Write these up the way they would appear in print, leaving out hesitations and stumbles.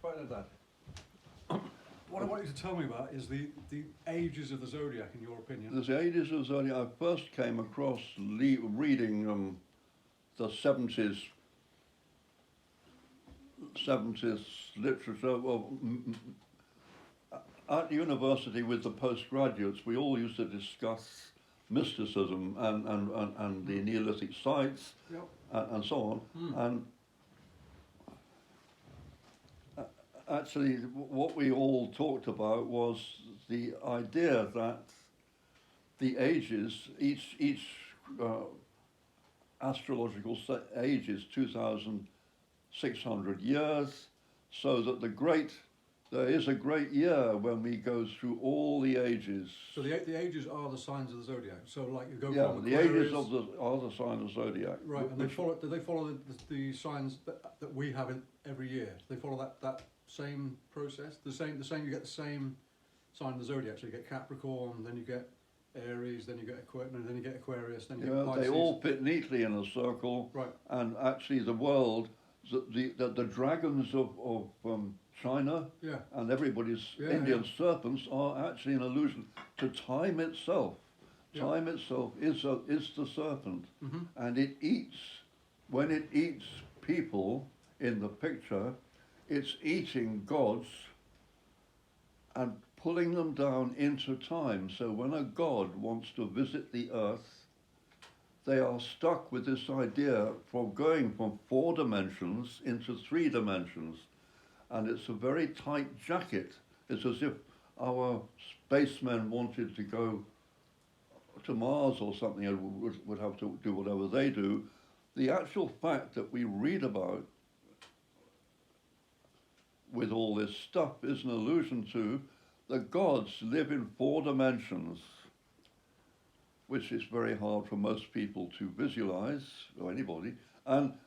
Right there, Dad. What I want you to tell me about is the ages of the zodiac, in your opinion. The ages of Zodiac, I first came across reading the 70s literature. Well, at university with the postgraduates, we all used to discuss mysticism and the Neolithic sites Yep. and so on. Mm. And actually, what we all talked about was the idea that the ages, each astrological age is 2,600 years, so that there is a great year when we go through all the ages. So the ages are the signs of the zodiac. So like you go from The Aquarius, ages are the sign of zodiac. right, and do they follow the signs that we have every year? Do they follow that same process? The same. You get the same sign of the zodiac. So you get Capricorn, then you get Aries, then you get then you get Aquarius, then you get Pisces. They all fit neatly in a circle. Right. And actually, the world, the dragons of China and everybody's Indian serpents are actually an allusion to time itself. Yeah. Time itself is the serpent, and it eats. When it eats people in the picture, it's eating gods and pulling them down into time. So when a god wants to visit the earth, they are stuck with this idea from going from 4 dimensions into 3 dimensions. And it's a very tight jacket. It's as if our spacemen wanted to go to Mars or something and would have to do whatever they do. The actual fact that we read about with all this stuff is an allusion to the gods live in 4 dimensions, which is very hard for most people to visualize, or anybody. And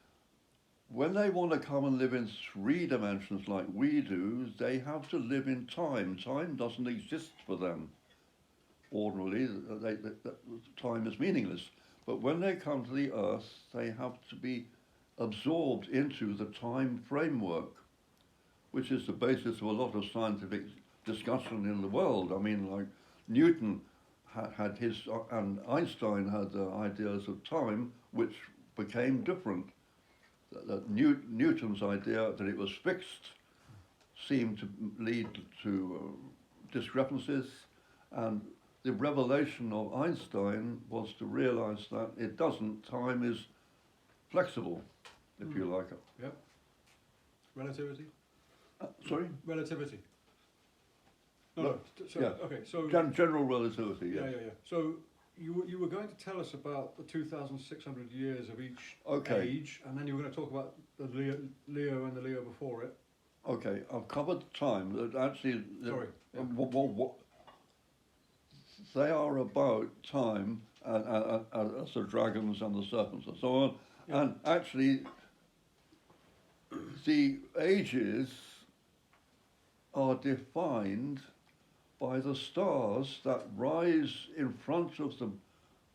when they want to come and live in 3 dimensions like we do, they have to live in time. Time doesn't exist for them. Ordinarily, time is meaningless. But when they come to the earth, they have to be absorbed into the time framework, which is the basis of a lot of scientific discussion in the world. I mean, like Newton had his, and Einstein had ideas of time which became different. That Newton's idea that it was fixed seemed to lead to discrepancies, and the revelation of Einstein was to realize that it doesn't. Time is flexible, if you like it. Yep. Relativity? Sorry? Relativity. No. So, yeah. Okay. So general relativity. Yes. Yeah. So you were going to tell us about the 2,600 years of each age, and then you were going to talk about the Leo and the Leo before it. Okay, I've covered time. Actually, Sorry. what they are about time, and as the dragons and the serpents and so on. Yeah. And actually, the ages are defined by the stars that rise in front of the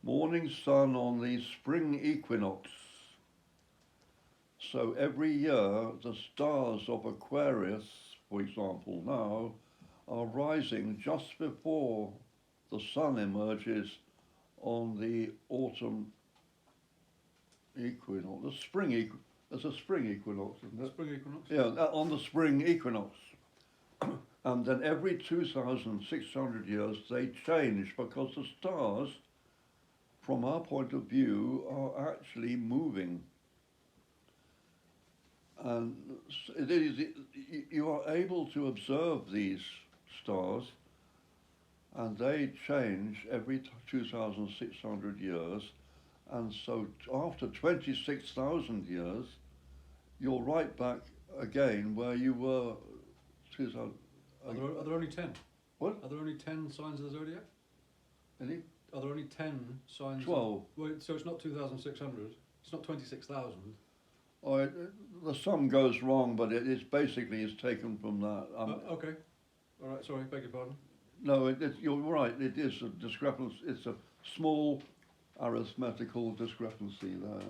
morning sun on the spring equinox. So every year, the stars of Aquarius, for example, now, are rising just before the sun emerges on the autumn equinox, the spring equinox. There's a spring equinox, isn't it? Spring equinox? Yeah, on the spring equinox. And then every 2,600 years they change, because the stars, from our point of view, are actually moving. And you are able to observe these stars, and they change every 2,600 years. And so after 26,000 years, you're right back again where you were 2,000. Are there only 10? What? Are there only 10 signs of the zodiac? Any? Are there only 10 signs? 12. So it's not 2,600. It's not 26,000. Oh, the sum goes wrong, but it is basically is taken from that. Okay. All right. Sorry. Beg your pardon. No, you're right. It is a discrepancy. It's a small arithmetical discrepancy there.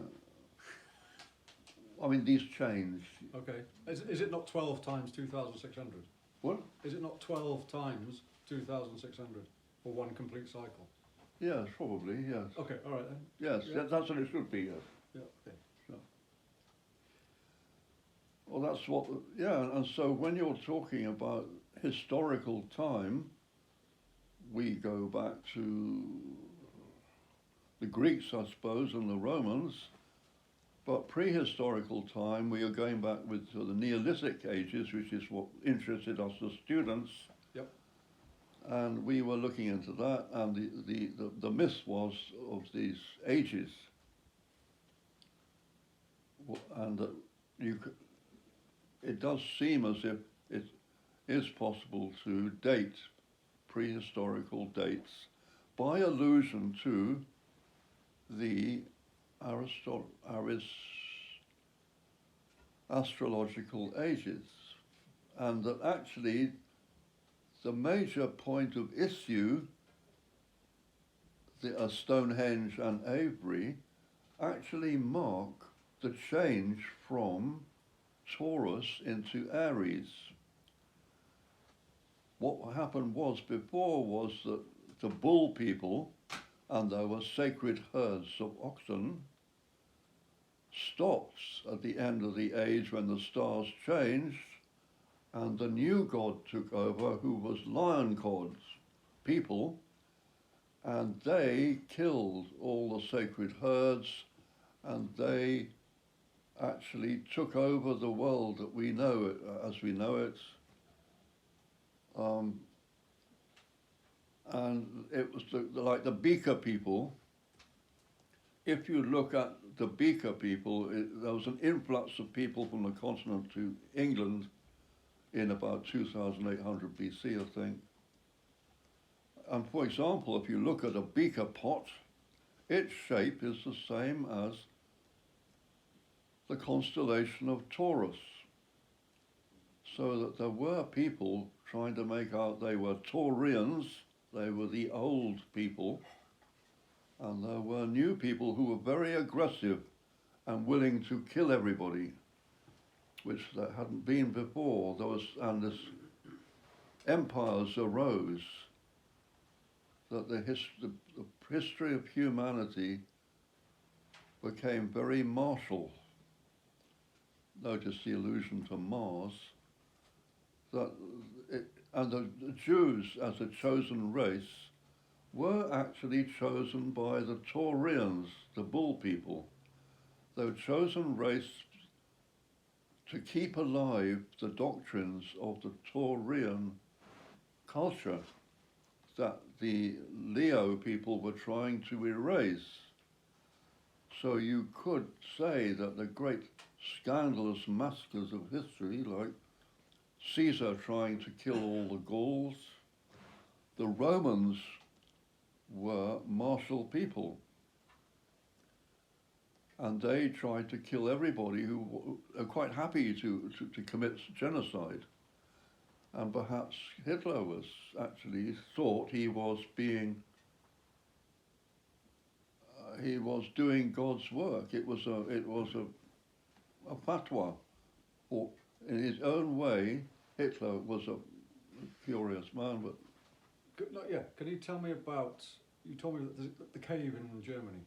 I mean, these change. Okay. Is it not 12 times 2,600? What? Is it not 12 times 2,600 for one complete cycle? Yes, probably, yes. Okay, all right then. Yes, Yeah. that's what it should be, yes. Yeah, okay. Well, that's what, yeah, and so when you're talking about historical time, we go back to the Greeks, I suppose, and the Romans, but prehistorical time, we are going back to the Neolithic ages, which is what interested us as students. Yep. And we were looking into that, and the myth was of these ages, and it does seem as if it is possible to date prehistorical dates by allusion to the astrological ages, and that actually the major point of issue, Stonehenge and Avebury, actually mark the change from Taurus into Aries. What happened before was that the bull people, and there were sacred herds of oxen, stopped at the end of the age when the stars changed, and the new god took over, who was lion gods, people, and they killed all the sacred herds, and they actually took over the world that we know it, as we know it. And it was like the Beaker people. If you look at the Beaker people, there was an influx of people from the continent to England in about 2800 BC, I think. And for example, if you look at a beaker pot, its shape is the same as the constellation of Taurus. So that there were people trying to make out they were Taurians, they were the old people, and there were new people who were very aggressive and willing to kill everybody, which there hadn't been before. And this empires arose, that the history of humanity became very martial. Notice the allusion to Mars. And the Jews, as a chosen race, were actually chosen by the Taurians, the bull people. They were chosen race to keep alive the doctrines of the Taurian culture that the Leo people were trying to erase. So you could say that the great scandalous massacres of history, like Caesar trying to kill all the Gauls, the Romans were martial people, and they tried to kill everybody who are quite happy to commit genocide. And perhaps Hitler was actually thought he was doing God's work. It was a fatwa. Or in his own way, Hitler was a curious man. But Can you tell me about? You told me that the cave in Germany,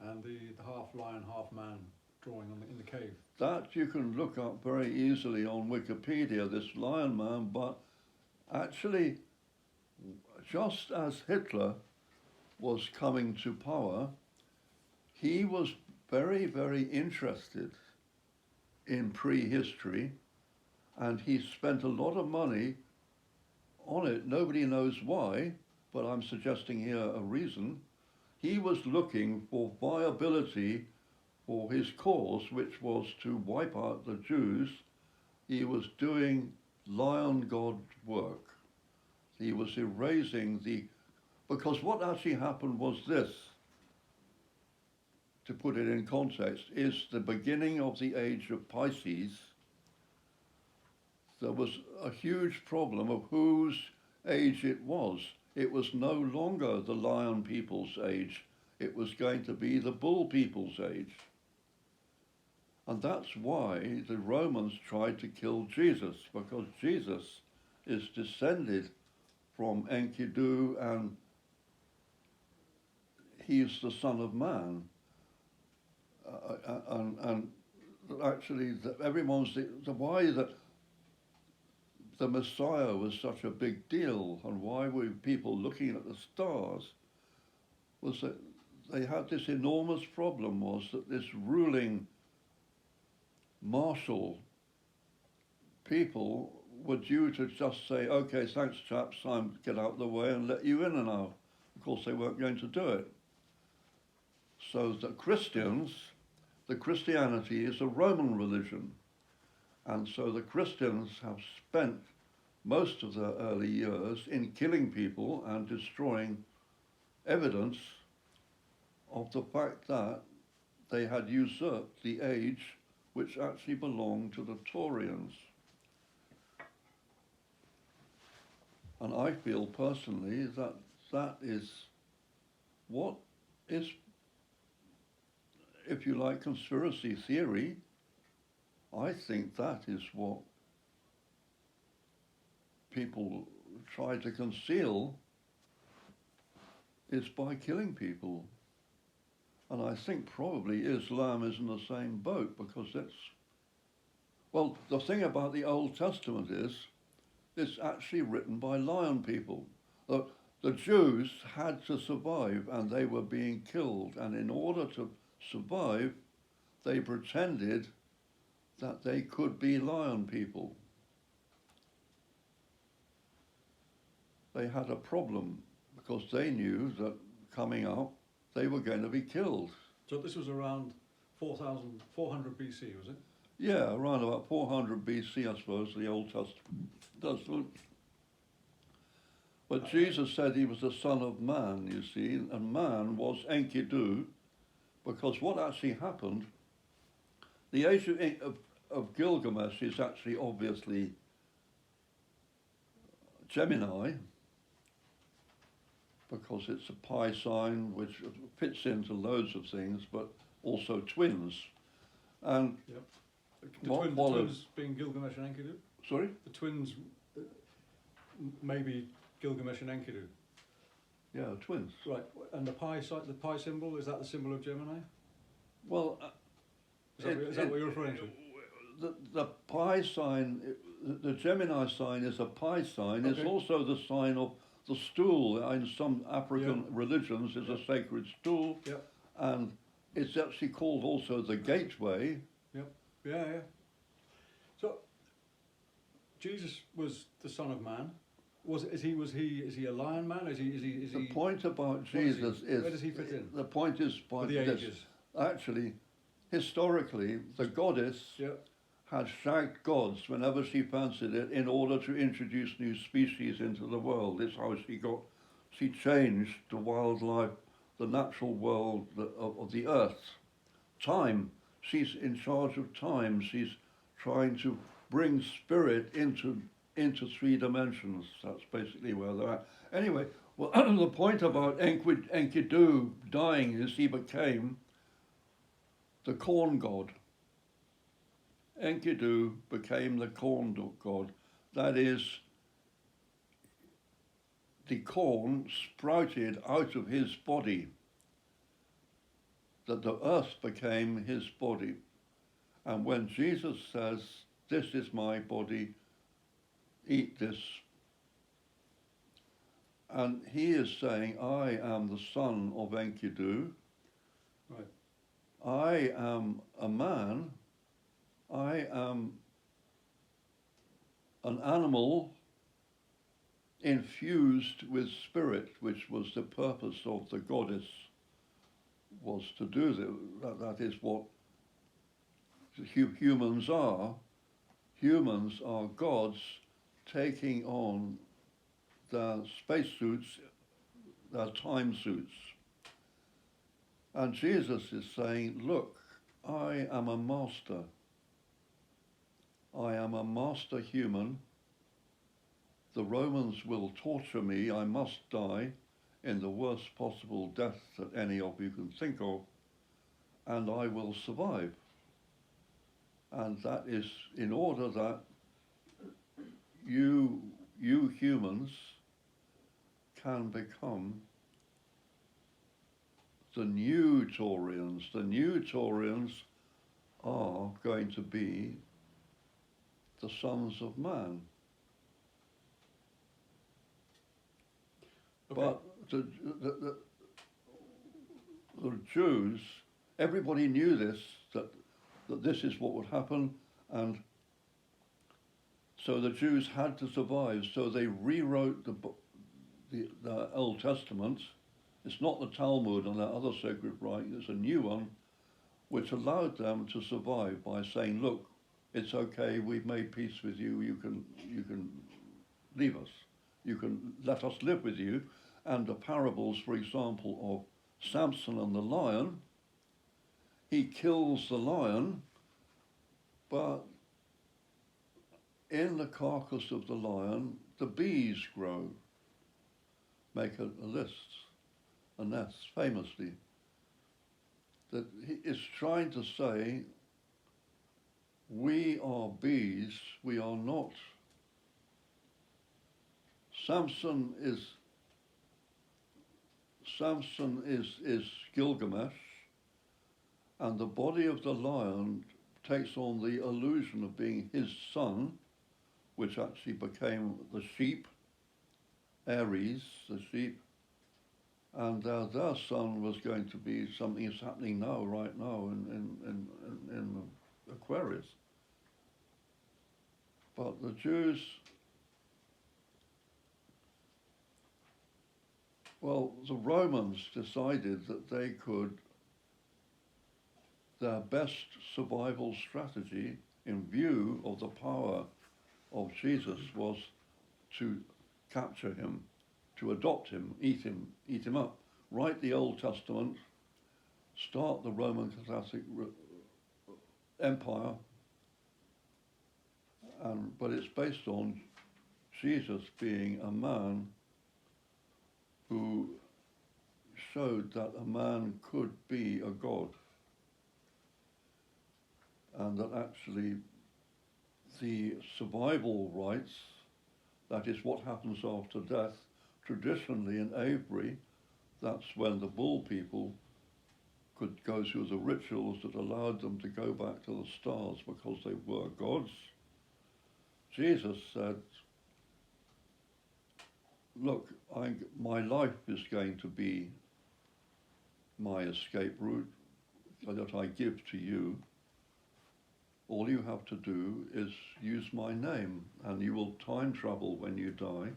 and the half lion, half man drawing in the cave. That you can look up very easily on Wikipedia, this lion man, but actually, just as Hitler was coming to power, he was very, very interested in prehistory, and he spent a lot of money on it. Nobody knows why, but I'm suggesting here a reason. He was looking for viability for his cause, which was to wipe out the Jews. He was doing lion god work. He was erasing because what actually happened was this, to put it in context, is the beginning of the age of Pisces. There was a huge problem of whose age it was. It was no longer the lion people's age. It was going to be the bull people's age. And that's why the Romans tried to kill Jesus, because Jesus is descended from Enkidu and he's the Son of Man. And actually, everyone's why the Messiah was such a big deal, and why were people looking at the stars, was that they had this enormous problem, was that this ruling martial people were due to just say, okay, thanks chaps, time to get out of the way and let you in and out. Of course they weren't going to do it. So the Christianity is a Roman religion. And so the Christians have spent most of their early years in killing people and destroying evidence of the fact that they had usurped the age which actually belonged to the Taurians. And I feel personally that that is what is, if you like, conspiracy theory. I think that is what people try to conceal, is by killing people. And I think probably Islam is in the same boat, because that's, well, the thing about the Old Testament is it's actually written by lion people. The Jews had to survive and they were being killed, and in order to survive, they pretended that they could be lion people. They had a problem because they knew that coming up they were going to be killed. So this was around 4,400 BC, was it? Yeah, around about 400 BC, I suppose, the Old Testament. But Jesus said he was the Son of Man, you see, and man was Enkidu, because what actually happened, the age of Gilgamesh is actually obviously Gemini, because it's a pi sign which fits into loads of things, but also twins. And yep. The twins being Gilgamesh and Enkidu? Sorry? The twins, maybe Gilgamesh and Enkidu. Yeah, twins. Right, and the pi symbol, is that the symbol of Gemini? Well, is that what you're referring to? The pi sign, the Gemini sign is a pi sign. Okay. It's also the sign of the stool. In some African religions is a sacred stool. Yep. And it's actually called also the gateway. Yep. Yeah. So Jesus was the Son of Man. Is he a lion man? Is The point about Jesus is, where does he fit in? The point is by the this. ages. Actually, historically, the goddess had shagged gods whenever she fancied it in order to introduce new species into the world. This is how she changed the wildlife, the natural world of the earth. Time, she's in charge of time. She's trying to bring spirit into 3 dimensions. That's basically where they're at. Anyway, well, the point about Enkidu dying is he became the corn god. Enkidu became the corn god. That is, the corn sprouted out of his body, that the earth became his body. And when Jesus says, "This is my body, eat this," and he is saying, I am the son of Enkidu. Right. I am a man. I am an animal infused with spirit, which was the purpose of the goddess, was to do that is what humans are. Humans are gods taking on their spacesuits, their time suits. And Jesus is saying, look, I am a master. I am a master human. The Romans will torture me. I must die in the worst possible death that any of you can think of, and I will survive. And that is in order that you humans can become the new Taurians. The new Taurians are going to be the sons of man. Okay. But the Jews, everybody knew this, that this is what would happen, and so the Jews had to survive. So they rewrote the Old Testament. It's not the Talmud and that other sacred writing, it's a new one, which allowed them to survive by saying, look, it's okay, we've made peace with you, you can leave us. You can let us live with you. And the parables, for example, of Samson and the lion, he kills the lion, but in the carcass of the lion, the bees grow, make a nest, famously. That he is trying to say, we are bees, we are not. Samson is Gilgamesh, and the body of the lion takes on the illusion of being his son, which actually became the sheep, Aries, the sheep, and their son was going to be something that's happening now, right now, in Aquarius. But the Jews, well, the Romans decided that they could, their best survival strategy in view of the power of Jesus was to capture him, to adopt him, eat him up, write the Old Testament, start the Roman Catholic Empire, but it's based on Jesus being a man who showed that a man could be a god, and that actually the survival rites, that is what happens after death, traditionally in Avebury, that's when the Bull people could go through the rituals that allowed them to go back to the stars because they were gods. Jesus said, look, my life is going to be my escape route that I give to you. All you have to do is use my name, and you will time travel when you die.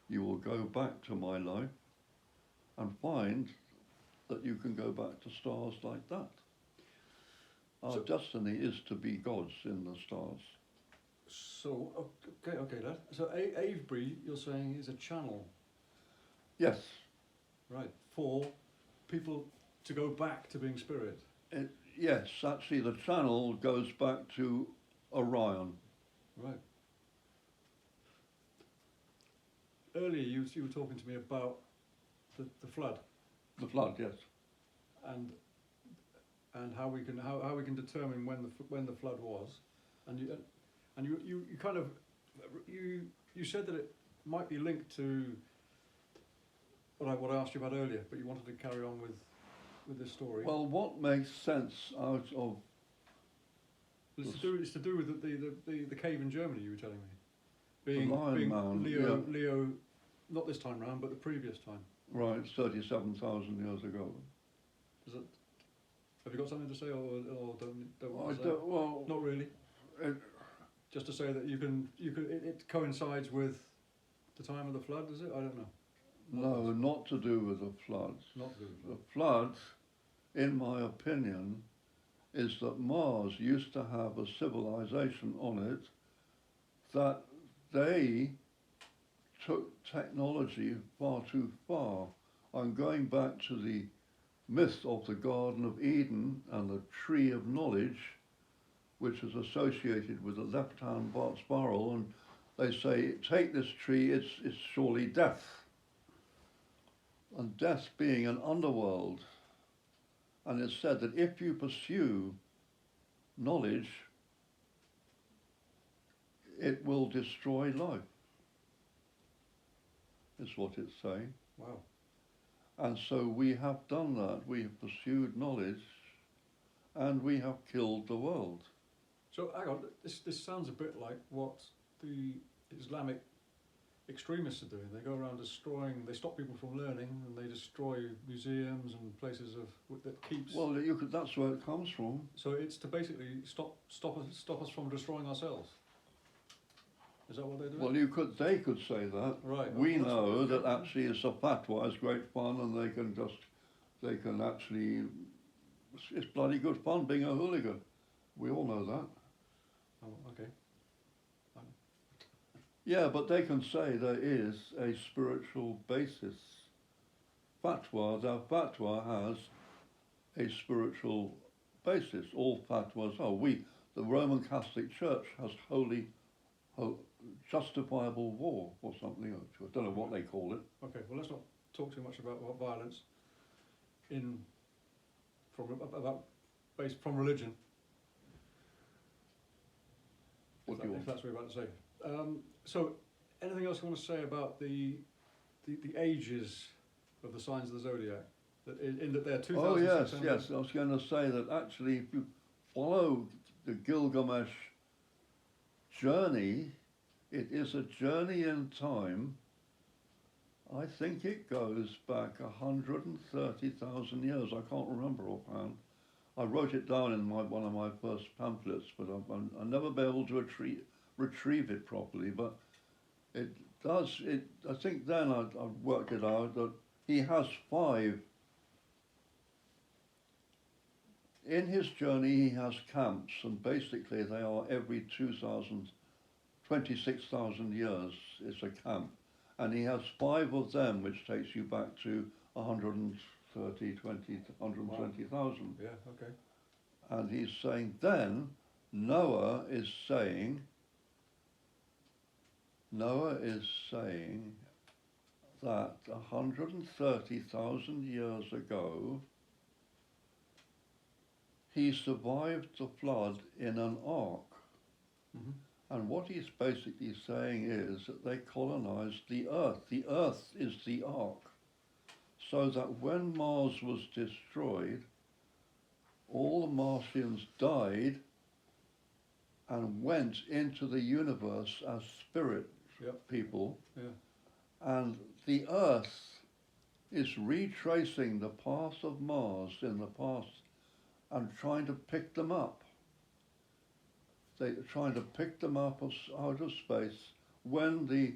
You will go back to my life and find that you can go back to stars like that. Our destiny is to be gods in the stars. So, okay, Dad. So Avebury, you're saying, is a channel, Yes, right, for people to go back to being spirit. yes, actually the channel goes back to Orion. Right. Earlier you were talking to me about the flood The flood, yes. and how we can determine when the flood was, and you kind of you said that it might be linked to what I asked you about earlier, but you wanted to carry on with this story. Well, what makes sense out of It's to do with the cave in Germany, you were telling me. The Lion Mound, Leo, not this time round, but the previous time. right, 37,000 years ago. Is it? Have you got something to say, or don't want to say? don't, well, Not really. Just to say that it coincides with the time of the flood, is it? I don't know. no, not to do with the floods. Not to do with The floods, in my opinion, is that Mars used to have a civilization on it that they took technology far too far. I'm going back to the myth of the Garden of Eden and the tree of knowledge, which is associated with the left-hand spiral, and they say, take this tree, it's surely death. And death being an underworld. And it's said that if you pursue knowledge, it will destroy life, is what it's saying. Wow. And so we have done that. We have pursued knowledge and we have killed the world. So hang on, this sounds a bit like what the Islamic extremists are doing. They go around destroying, they stop people from learning, and they destroy museums and places that keeps. Well, that's where it comes from. So it's to basically stop us from destroying ourselves. Is that what they're doing? Well, they could say that. Right. We know that actually it's a fatwa, it's great fun, and they can actually, it's bloody good fun being a hooligan. We all know that. Oh, okay. Yeah, but they can say there is a spiritual basis. Their fatwa has a spiritual basis. All fatwas the Roman Catholic Church has justifiable war or something. I don't know what they call it. Okay. Well, let's not talk too much about what violence based from religion. If that's what you're about to say. So, anything else you want to say about the ages of the signs of the zodiac? In that they're 2,600. Oh yes. I was going to say that actually, if you follow the Gilgamesh journey, it is a journey in time. I think it goes back 130,000 years. I can't remember offhand. I wrote it down in one of my first pamphlets, but I'll never be able to retrieve it properly. But it does. I think then I worked it out that he has 5. In his journey, he has camps, and basically they are every 26,000 years. It's a camp, and he has 5 of them, which takes you back to 120,000. Yeah, okay. And he's saying then, Noah is saying that 130,000 years ago, he survived the flood in an ark. Mm-hmm. And what he's basically saying is that they colonized the Earth. The Earth is the ark. So that when Mars was destroyed, all the Martians died and went into the universe as spirit people. Yeah. And the Earth is retracing the path of Mars in the past and trying to pick them up. They're trying to pick them up out of space when the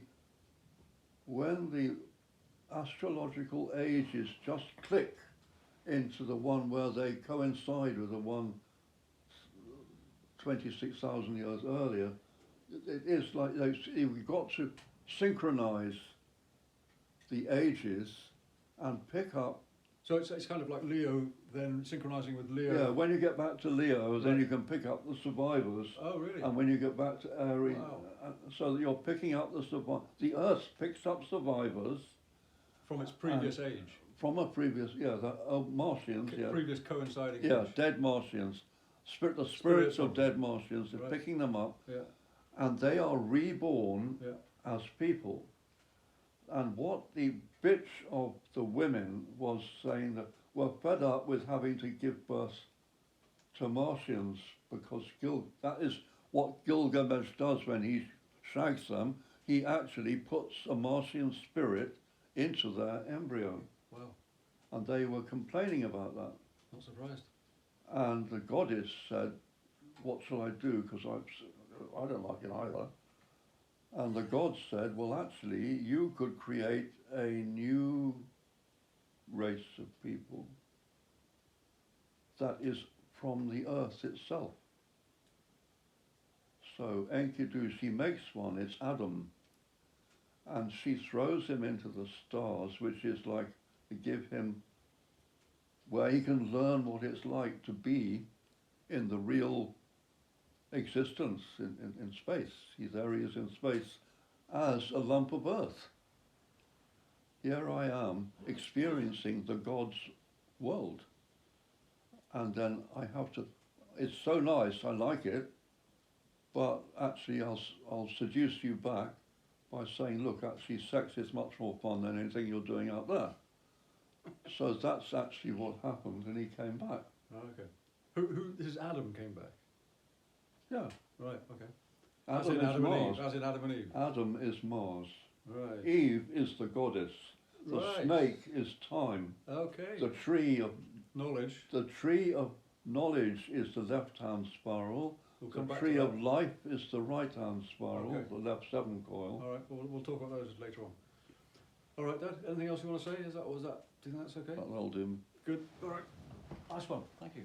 astrological ages just click into the one where they coincide with the one 26,000 years earlier. It is like we've got to synchronize the ages and pick up. So it's kind of like Leo then synchronizing with Leo. Yeah, when you get back to Leo, then you can pick up the survivors. Oh, really? And when you get back to Aries, wow. So that you're picking up the survivors. The Earth picks up survivors. From its previous age? From a previous, Martians, Previous coinciding Yeah, age. dead Martians. The spirits of dead Martians are picking them up. Yeah. And they are reborn as people. And what the bitch of the women was saying that we're fed up with having to give birth to Martians because that is what Gilgamesh does when he shags them. He actually puts a Martian spirit into their embryo. Wow. And they were complaining about that. Not surprised. And the goddess said, what shall I do? Because I don't like it either. And the god said, well, actually, you could create a new race of people that is from the earth itself. So Enkidu, she makes one, it's Adam. And she throws him into the stars, which is like to give him where he can learn what it's like to be in the real existence in space. There he is in space as a lump of earth. Here I am experiencing the God's world. And then I have to, it's so nice, I like it, but actually I'll seduce you back by saying, look, actually sex is much more fun than anything you're doing out there. So that's actually what happened, and he came back. Oh, okay. This is Adam came back? Yeah. Right, okay. Adam As in is Adam Mars. and Eve. As in Adam and Eve. Adam is Mars. Right. Eve is the goddess. The Right. snake is time. Okay. The tree of knowledge is the left-hand spiral. We'll come The back tree to of that. life is the right-hand spiral, Okay. the left seven coil. All right, we'll talk about those later on. All right, Dad, anything else you want to say? Do you think that's okay? That'll do. Good. All right. Nice one. Thank you.